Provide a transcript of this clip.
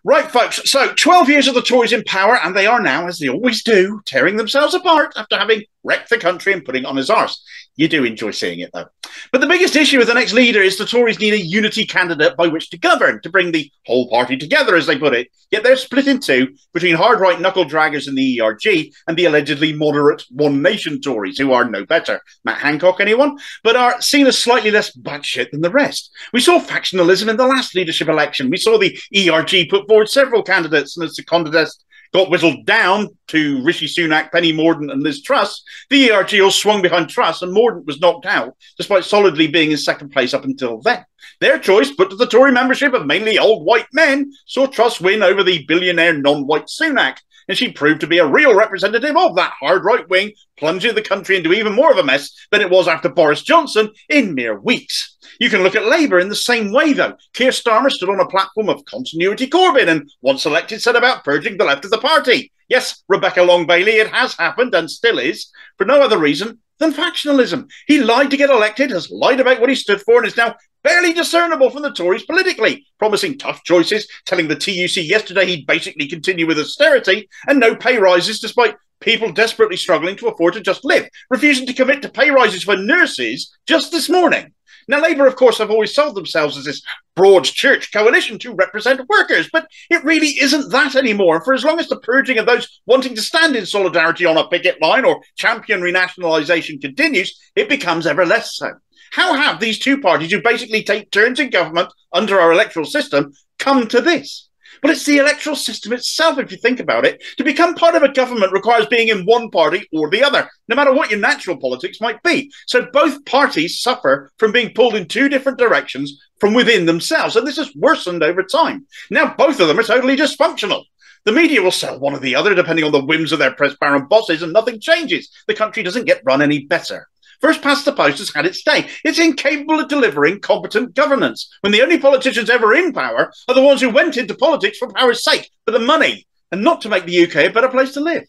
Right, folks. So 12 years of the Tories in power, and they are now, as they always do, tearing themselves apart after having wrecked the country and putting it on his arse. You do enjoy seeing it, though. But the biggest issue with the next leader is the Tories need a unity candidate by which to govern, to bring the whole party together, as they put it. Yet they're split in two between hard-right knuckle-draggers in the ERG and the allegedly moderate One Nation Tories, who are no better. Matt Hancock, anyone? But are seen as slightly less batshit than the rest. We saw factionalism in the last leadership election. We saw the ERG put forward several candidates, and as the contest got whittled down to Rishi Sunak, Penny Mordaunt and Liz Truss, the ERG all swung behind Truss and Mordaunt was knocked out, despite solidly being in second place up until then. Their choice, put to the Tory membership of mainly old white men, saw Truss win over the billionaire non-white Sunak, and she proved to be a real representative of that hard right wing, plunging the country into even more of a mess than it was after Boris Johnson in mere weeks. You can look at Labour in the same way, though. Keir Starmer stood on a platform of continuity Corbyn and, once elected, said about purging the left of the party. Yes, Rebecca Long-Bailey, it has happened and still is, for no other reason than factionalism. He lied to get elected, has lied about what he stood for, and is now barely discernible from the Tories politically, promising tough choices, telling the TUC yesterday he'd basically continue with austerity and no pay rises despite people desperately struggling to afford to just live, refusing to commit to pay rises for nurses just this morning. Now, Labour, of course, have always sold themselves as this broad church coalition to represent workers, but it really isn't that anymore. For as long as the purging of those wanting to stand in solidarity on a picket line or champion renationalisation continues, it becomes ever less so. How have these two parties, who basically take turns in government under our electoral system, come to this? Well, it's the electoral system itself, if you think about it. To become part of a government requires being in one party or the other, no matter what your natural politics might be. So both parties suffer from being pulled in two different directions from within themselves, and this has worsened over time. Now both of them are totally dysfunctional. The media will sell one or the other, depending on the whims of their press-baron bosses, and nothing changes. The country doesn't get run any better. First past the post has had its day. It's incapable of delivering competent governance, when the only politicians ever in power are the ones who went into politics for power's sake, for the money, and not to make the UK a better place to live.